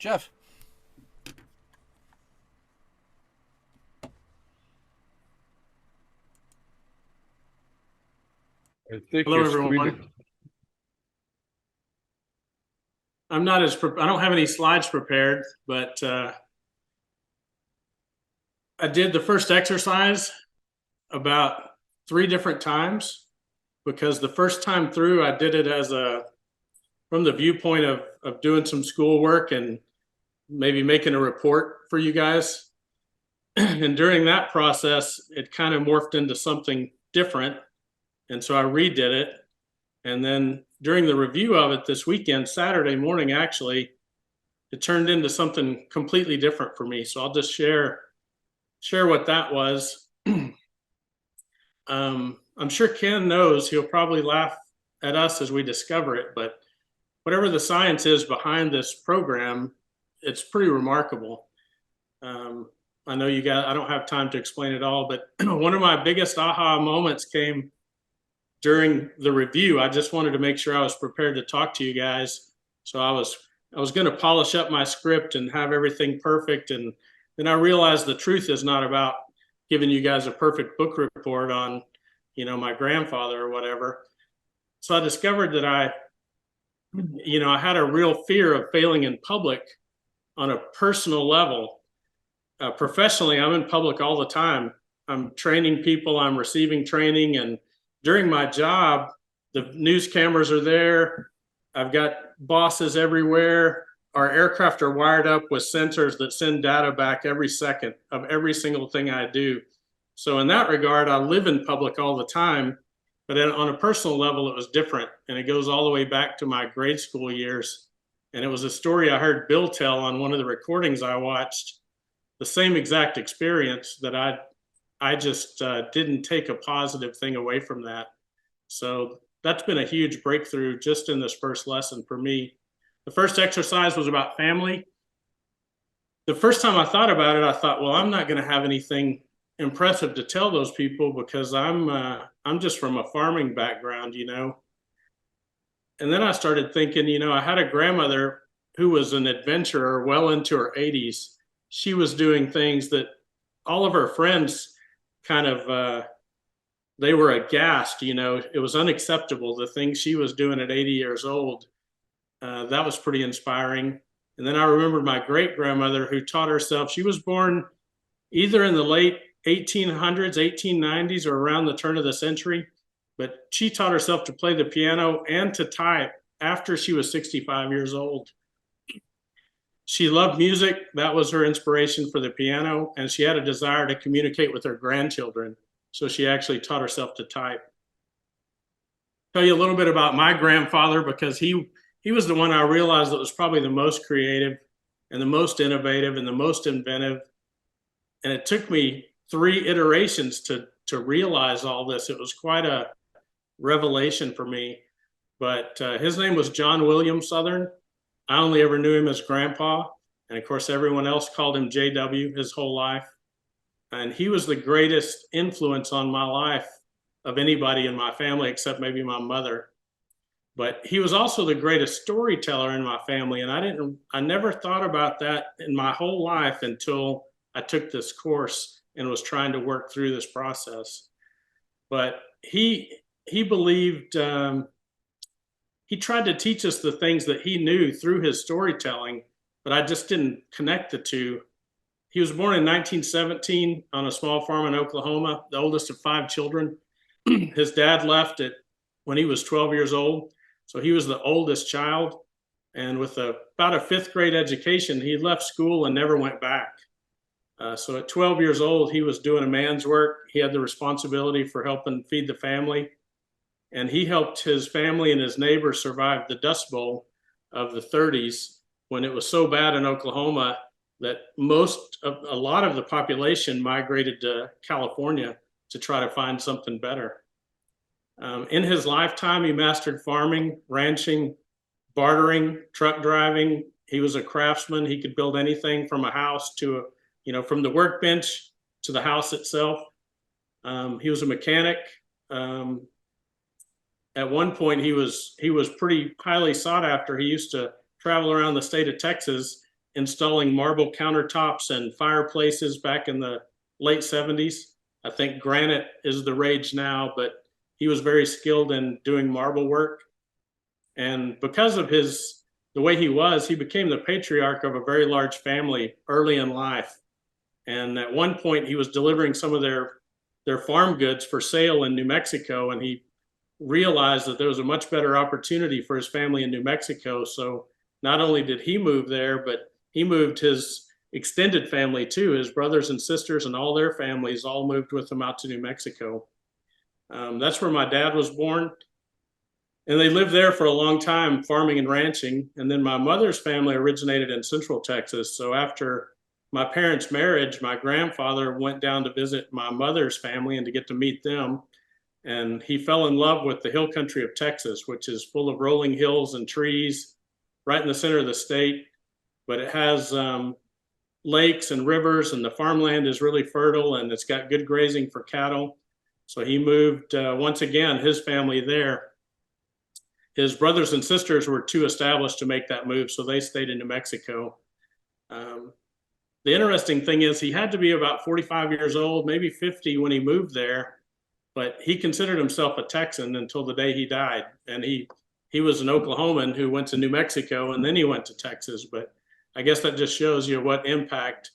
Jeff. I think Hello, your screen. everyone. I'm not as I don't have any slides prepared, but I did the first exercise about 3 different times because the first time through I did it as from the viewpoint of doing some schoolwork and maybe making a report for you guys. And during that process, it kind of morphed into something different. And so I redid it. And then during the review of it this weekend, Saturday morning, actually, it turned into something completely different for me. So I'll just share what that was. I'm sure Ken knows. He'll probably laugh at us as we discover it, but whatever the science is behind this program, it's pretty remarkable. I know you guys, I don't have time to explain it all, but one of my biggest aha moments came during the review. I just wanted to make sure I was prepared to talk to you guys. So I was going to polish up my script and have everything perfect. And then I realized the truth is not about giving you guys a perfect book report on, my grandfather or whatever. So I discovered that I had a real fear of failing in public on a personal level. Professionally, I'm in public all the time. I'm training people, I'm receiving training, and during my job, the news cameras are there. I've got bosses everywhere. Our aircraft are wired up with sensors that send data back every second of every single thing I do. So in that regard, I live in public all the time, but on a personal level, it was different. And it goes all the way back to my grade school years. And it was a story I heard Bill tell on one of the recordings I watched, the same exact experience that I just didn't take a positive thing away from that. So that's been a huge breakthrough just in this first lesson for me. The first exercise was about family. The first time I thought about it, I thought, well, I'm not going to have anything impressive to tell those people because I'm just from a farming background, And then I started thinking, I had a grandmother who was an adventurer well into her 80s. She was doing things that all of her friends kind of they were aghast. It was unacceptable, the things she was doing at 80 years old. That was pretty inspiring. And then I remembered my great grandmother who taught herself. She was born either in the late 1800s, 1890s, or around the turn of the century, but she taught herself to play the piano and to type after she was 65 years old. She loved music. That was her inspiration for the piano. And she had a desire to communicate with her grandchildren. So she actually taught herself to type. Tell you a little bit about my grandfather because he was the one I realized that was probably the most creative and the most innovative and the most inventive. And it took me 3 iterations to realize all this. It was quite a revelation for me. But his name was John William Southern. I only ever knew him as Grandpa. And of course, everyone else called him JW his whole life. And he was the greatest influence on my life of anybody in my family, except maybe my mother. But he was also the greatest storyteller in my family. And I never thought about that in my whole life until I took this course and was trying to work through this process. But he believed, he tried to teach us the things that he knew through his storytelling, but I just didn't connect the two. He was born in 1917 on a small farm in Oklahoma, the oldest of 5 children. His dad left when he was 12 years old. So he was the oldest child. And with about a 5th grade education, he left school and never went back. So at 12 years old, he was doing a man's work. He had the responsibility for helping feed the family. And he helped his family and his neighbors survive the Dust Bowl of the 30s when it was so bad in Oklahoma that a lot of the population migrated to California to try to find something better. In his lifetime, he mastered farming, ranching, bartering, truck driving. He was a craftsman. He could build anything from a house to, from the workbench to the house itself. He was a mechanic. At one point, he was pretty highly sought after. He used to travel around the state of Texas installing marble countertops and fireplaces back in the late 70s. I think granite is the rage now, but he was very skilled in doing marble work. And because of the way he became the patriarch of a very large family early in life. And at one point, he was delivering some of their farm goods for sale in New Mexico, and he realized that there was a much better opportunity for his family in New Mexico. So not only did he move there, but he moved his extended family too. His brothers and sisters and all their families all moved with him out to New Mexico. That's where my dad was born. And they lived there for a long time, farming and ranching. And then my mother's family originated in Central Texas. So after my parents' marriage, my grandfather went down to visit my mother's family and to get to meet them. And he fell in love with the hill country of Texas, which is full of rolling hills and trees right in the center of the state. But it has lakes and rivers, and the farmland is really fertile, and it's got good grazing for cattle. So he moved, once again, his family there. His brothers and sisters were too established to make that move, so they stayed in New Mexico. The interesting thing is he had to be about 45 years old, maybe 50 when he moved there, but he considered himself a Texan until the day he died. And he was an Oklahoman who went to New Mexico, and then he went to Texas. But I guess that just shows you what impact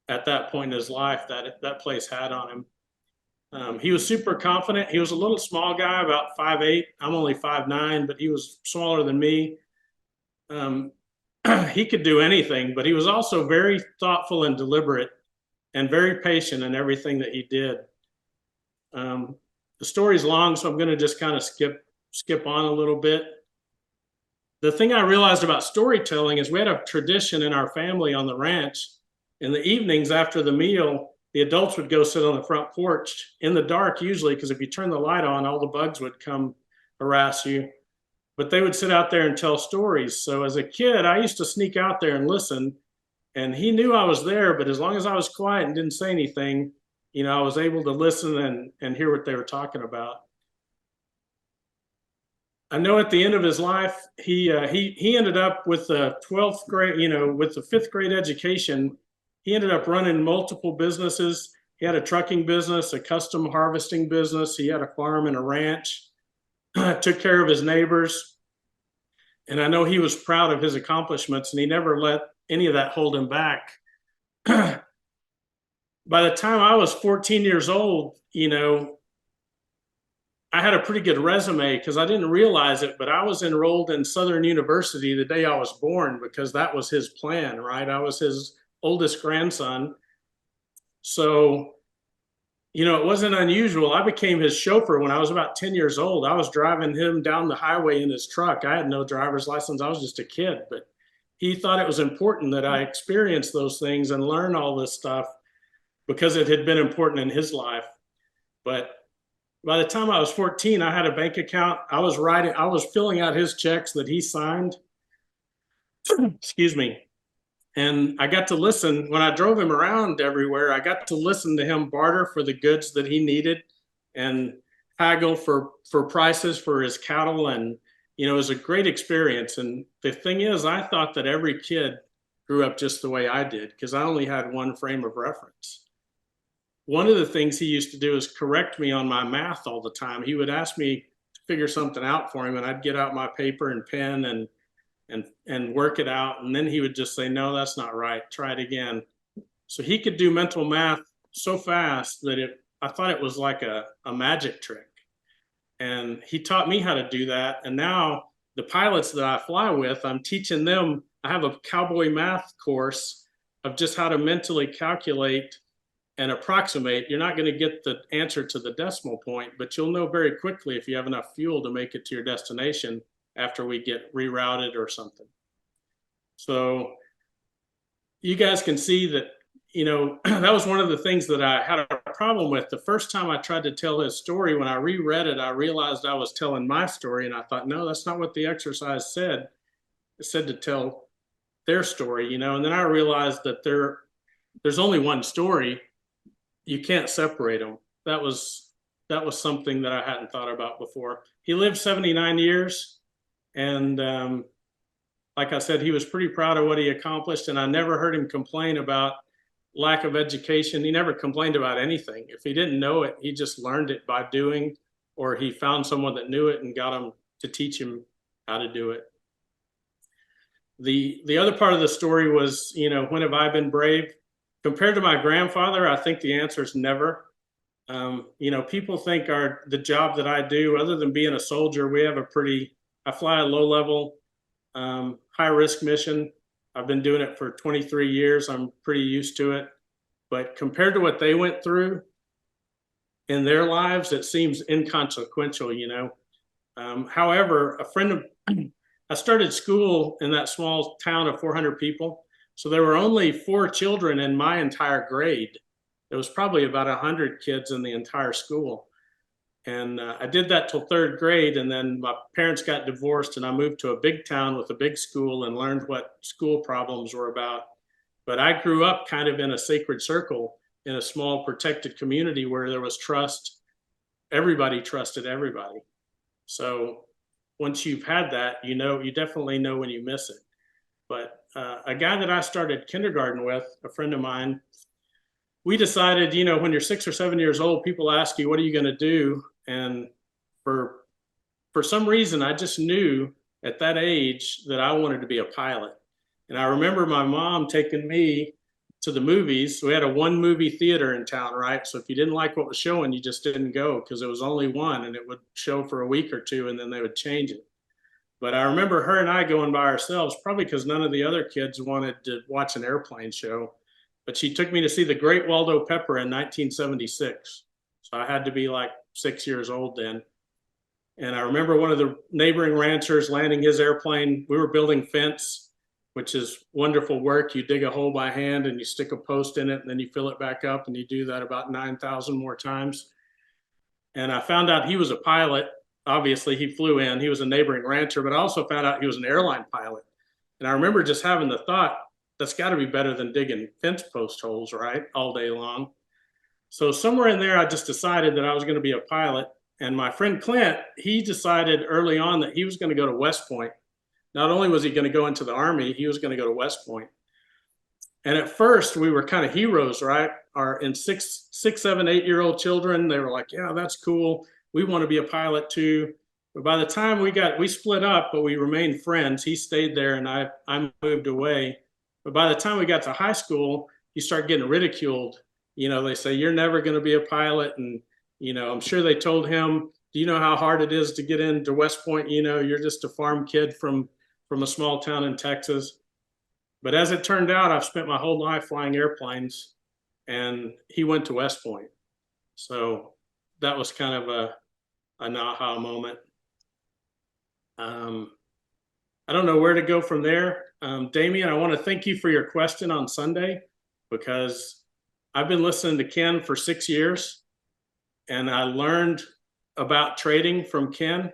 at that point in his life that place had on him. He was super confident. He was a little small guy, about 5'8". I'm only 5'9", but he was smaller than me. He could do anything, but he was also very thoughtful and deliberate and very patient in everything that he did. The story's long, so I'm going to just kind of skip on a little bit. The thing I realized about storytelling is we had a tradition in our family on the ranch. In the evenings after the meal, the adults would go sit on the front porch in the dark, usually, because if you turn the light on, all the bugs would come harass you. But they would sit out there and tell stories. So as a kid, I used to sneak out there and listen. And he knew I was there, but as long as I was quiet and didn't say anything, I was able to listen and hear what they were talking about. I know at the end of his life, he ended up with the 12th grade, with the 5th grade education. He ended up running multiple businesses. He had a trucking business, a custom harvesting business. He had a farm and a ranch, took care of his neighbors. And I know he was proud of his accomplishments, and he never let any of that hold him back. By the time I was 14 years old, I had a pretty good resume because I didn't realize it, but I was enrolled in Southern University the day I was born because that was his plan, right? I was his oldest grandson. So, it wasn't unusual. I became his chauffeur when I was about 10 years old. I was driving him down the highway in his truck. I had no driver's license. I was just a kid, but he thought it was important that I experience those things and learn all this stuff because it had been important in his life. But by the time I was 14, I had a bank account. I was filling out his checks that he signed. Excuse me. And I got to listen when I drove him around everywhere. I got to listen to him barter for the goods that he needed and haggle for prices for his cattle. And, it was a great experience. And the thing is, I thought that every kid grew up just the way I did because I only had one frame of reference. One of the things he used to do is correct me on my math all the time. He would ask me to figure something out for him, and I'd get out my paper and pen and work it out. And then he would just say, no, that's not right. Try it again. So he could do mental math so fast that I thought it was like a magic trick. And he taught me how to do that. And now the pilots that I fly with, I'm teaching them. I have a cowboy math course of just how to mentally calculate and approximate. You're not going to get the answer to the decimal point, but you'll know very quickly if you have enough fuel to make it to your destination after we get rerouted or something. So you guys can see that, that was one of the things that I had a problem with. The first time I tried to tell his story, when I reread it, I realized I was telling my story, and I thought, no, that's not what the exercise said. It said to tell their story, and then I realized that there's only one story. You can't separate them. That was something that I hadn't thought about before. He lived 79 years. And like I said, he was pretty proud of what he accomplished, and I never heard him complain about lack of education. He never complained about anything. If he didn't know it, he just learned it by doing, or he found someone that knew it and got him to teach him how to do it. The other part of the story was, when have I been brave? Compared to my grandfather, I think the answer is never. People think the job that I do, other than being a soldier, I fly a low level, high risk mission. I've been doing it for 23 years. I'm pretty used to it. But compared to what they went through in their lives, it seems inconsequential, However, I started school in that small town of 400 people. So there were only 4 children in my entire grade. There was probably about 100 kids in the entire school. And I did that till 3rd grade. And then my parents got divorced and I moved to a big town with a big school and learned what school problems were about. But I grew up kind of in a sacred circle in a small protected community where there was trust. Everybody trusted everybody. So once you've had that, you definitely know when you miss it. But a guy that I started kindergarten with, a friend of mine, we decided, when you're 6 or 7 years old, people ask you, what are you going to do? And for some reason, I just knew at that age that I wanted to be a pilot. And I remember my mom taking me to the movies. We had a 1-movie theater in town, right? So if you didn't like what was showing, you just didn't go because it was only one and it would show for a week or 2 and then they would change it. But I remember her and I going by ourselves, probably because none of the other kids wanted to watch an airplane show. But she took me to see the Great Waldo Pepper in 1976. So I had to be like 6 years old then. And I remember one of the neighboring ranchers landing his airplane. We were building fence, which is wonderful work. You dig a hole by hand and you stick a post in it and then you fill it back up and you do that about 9,000 more times. And I found out he was a pilot. Obviously, he flew in. He was a neighboring rancher, but I also found out he was an airline pilot. And I remember just having the thought, that's got to be better than digging fence post holes, right, all day long. So somewhere in there, I just decided that I was going to be a pilot. And my friend Clint, he decided early on that he was going to go to West Point. Not only was he going to go into the Army, he was going to go to West Point. And at first, we were kind of heroes, right? In 6, 7, 8-year-old children, they were like, yeah, that's cool. We want to be a pilot too. But by the time we split up, but we remained friends. He stayed there and I moved away. But by the time we got to high school, you start getting ridiculed. They say, you're never going to be a pilot. And, I'm sure they told him, do you know how hard it is to get into West Point? You're just a farm kid from a small town in Texas. But as it turned out, I've spent my whole life flying airplanes and he went to West Point. So that was kind of an aha moment. I don't know where to go from there. Damien, I want to thank you for your question on Sunday because I've been listening to Ken for 6 years and I learned about trading from Ken.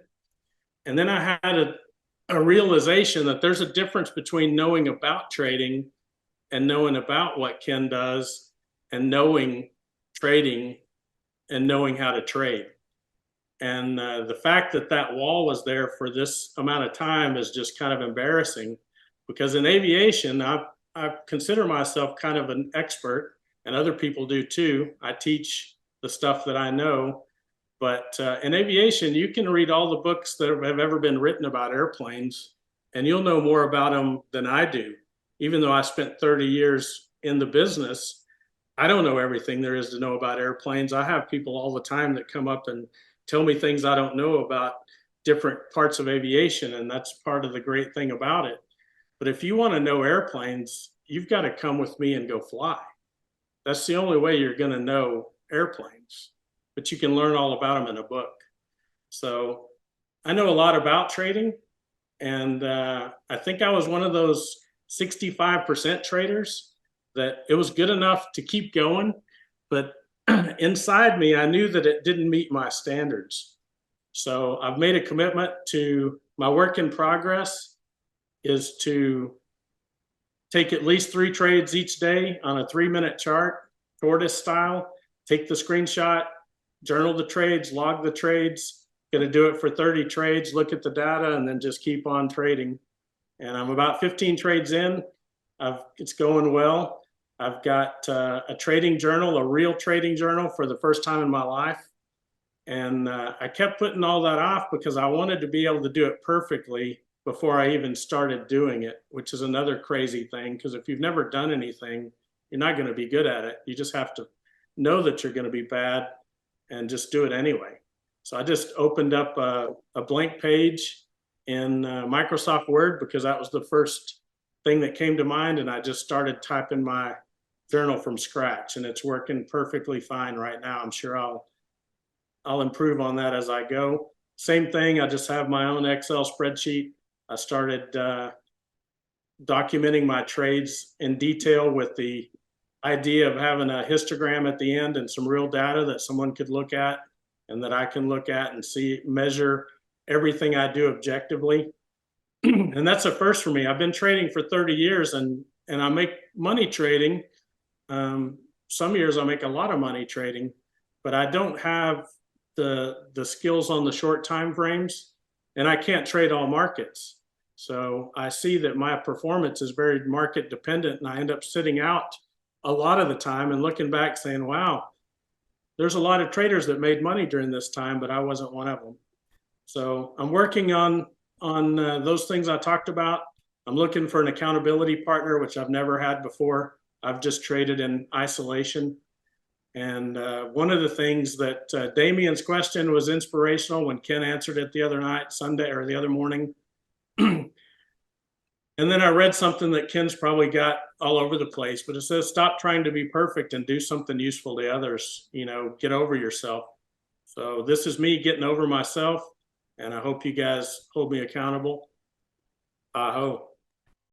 And then I had a realization that there's a difference between knowing about trading and knowing about what Ken does and knowing trading and knowing how to trade. And the fact that wall was there for this amount of time is just kind of embarrassing because in aviation, I consider myself kind of an expert and other people do too. I teach the stuff that I know, but in aviation, you can read all the books that have ever been written about airplanes and you'll know more about them than I do. Even though I spent 30 years in the business, I don't know everything there is to know about airplanes. I have people all the time that come up and tell me things I don't know about different parts of aviation, and that's part of the great thing about it. But if you want to know airplanes, you've got to come with me and go fly. That's the only way you're going to know airplanes, but you can learn all about them in a book. So I know a lot about trading, and I think I was one of those 65% traders that it was good enough to keep going, but inside me, I knew that it didn't meet my standards. So I've made a commitment to my work in progress is to take at least 3 trades each day on a 3-minute chart, tortoise style, take the screenshot, journal the trades, log the trades, going to do it for 30 trades, look at the data, and then just keep on trading. and I'm about 15 trades in. It's going well. I've got a trading journal, a real trading journal for the first time in my life. And I kept putting all that off because I wanted to be able to do it perfectly before I even started doing it, which is another crazy thing. Because if you've never done anything, you're not going to be good at it. You just have to know that you're going to be bad and just do it anyway. So I just opened up a blank page in Microsoft Word because that was the first thing that came to mind. And I just started typing my journal from scratch, and it's working perfectly fine right now. I'm sure I'll improve on that as I go. Same thing, I just have my own Excel spreadsheet. I started documenting my trades in detail with the idea of having a histogram at the end and some real data that someone could look at and that I can look at and see, measure everything I do objectively. And that's a first for me. I've been trading for 30 years and I make money trading. Some years I make a lot of money trading, but I don't have the skills on the short time frames, and I can't trade all markets. So I see that my performance is very market dependent, and I end up sitting out a lot of the time and looking back saying, wow, there's a lot of traders that made money during this time, but I wasn't one of them. So I'm working on those things I talked about. I'm looking for an accountability partner, which I've never had before. I've just traded in isolation. And one of the things that Damien's question was inspirational when Ken answered it the other night, Sunday, or the other morning. And then I read something that Ken's probably got all over the place, but it says, stop trying to be perfect and do something useful to others. You know, get over yourself. So this is me getting over myself, and I hope you guys hold me accountable. Aho.